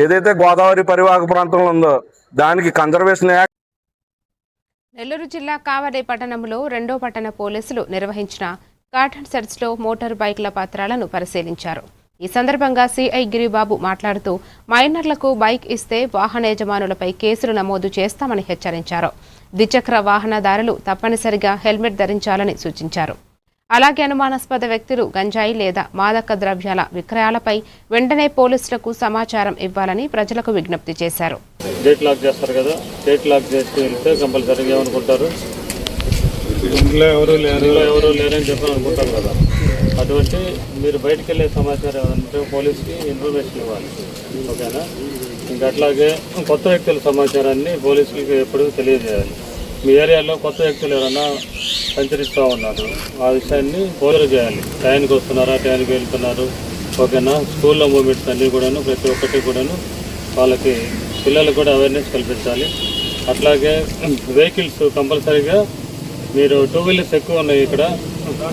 ఏదైతే గోదావరి పరివాహక ప్రాంతంలో ఉందో దానికి కన్జర్వేషన్ యాక్ట్. నెల్లూరు జిల్లా కావలి పట్టణంలో 2వ పట్టణ పోలీసులు నిర్వహించిన కార్డన్ సెర్చ్లో మోటార్ బైక్ల పత్రాలను పరిశీలించారు. ఈ సందర్భంగా సిఐ గిరిబాబు మాట్లాడుతూ మైనర్లకు బైక్ ఇస్తే వాహన యజమానులపై కేసులు నమోదు చేస్తామని హెచ్చరించారు. ద్విచక్ర వాహనదారులు తప్పనిసరిగా హెల్మెట్ ధరించాలని సూచించారు. అలాగే అనుమానాస్పద వ్యక్తులు గంజాయి లేదా మాదక ద్రవ్యాల విక్రయాలపై వెంటనే పోలీసులకు సమాచారం ఇవ్వాలని ప్రజలకు విజ్ఞప్తి చేశారు. గేట్ లాక్ చేస్తారు కదా, గేట్ లాక్ చేసి వెళ్తే కంపల్సరీగా ఏమనుకుంటారు, ఇంట్లో ఎవరు లేరని చెప్పని అనుకుంటారు కదా. అటువంటి మీరు బయటకు వెళ్ళే సమాచారం ఏమంటే పోలీస్కి ఇన్ఫర్మేషన్ ఇవ్వాలి. ఓకేనా? ఇంకా అట్లాగే కొత్త వ్యక్తుల సమాచారాన్ని పోలీసులకి ఎప్పుడు తెలియజేయాలి. మీ ఏరియాలో కొత్త వ్యక్తులు ఎవరైనా సంచరిస్తూ ఉన్నారు, ఆ విషయాన్ని పోలీసు చేయాలి. టైంకి వస్తున్నారా, టైంకి వెళ్తున్నారు. ఓకేనా? స్కూల్లో మూమెంట్స్ అన్నీ కూడాను ప్రతి ఒక్కటి కూడాను వాళ్ళకి పిల్లలకు కూడా అవేర్నెస్ కల్పించాలి. అట్లాగే వెహికల్స్ కంపల్సరీగా మీరు 2 వీలర్స్ ఎక్కువ ఉన్నాయి, ఇక్కడ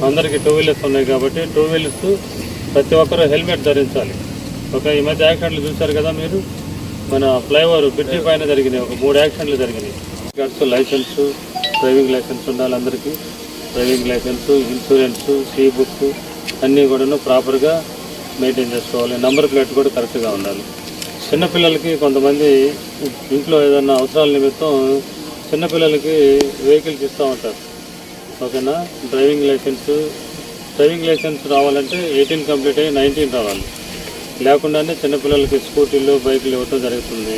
అందరికీ 2 వీలర్స్ ఉన్నాయి కాబట్టి 2 వీలర్స్ ప్రతి ఒక్కరూ హెల్మెట్ ధరించాలి. ఓకే? ఈ మధ్య యాక్సిడెంట్లు చూశారు కదా మీరు, మన ఫ్లైఓవర్ బ్రిడ్జి పైన జరిగినాయి, ఒక 3 యాక్సిడెంట్లు జరిగినాయి. లైసెన్సు, డ్రైవింగ్ లైసెన్స్ ఉండాలి అందరికీ. Driving licence, insurance, C book అన్నీ కూడాను ప్రాపర్గా మెయింటైన్ చేసుకోవాలి. నెంబర్ ప్లేట్ కూడా కరెక్ట్గా ఉండాలి. చిన్నపిల్లలకి కొంతమంది ఇంట్లో ఏదైనా అవసరాల నిమిత్తం చిన్నపిల్లలకి వెహికల్స్ ఇస్తూ ఉంటారు. ఓకేనా? డ్రైవింగ్ లైసెన్స్ రావాలంటే 18 కంప్లీట్ అయ్యి 19 రావాలి. లేకుండానే చిన్నపిల్లలకి స్కూటీలు, బైకులు ఇవ్వటం జరుగుతుంది.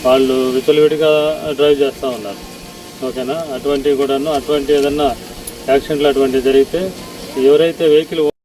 వాళ్ళు విచ్చలవిడిగా డ్రైవ్ చేస్తూ ఉన్నారు. ఓకేనా? అటువంటివి కూడాను, అటువంటి ఏదన్నా యాక్సిడెంట్లు అటువంటివి జరిగితే ఎవరైతే వెహికల్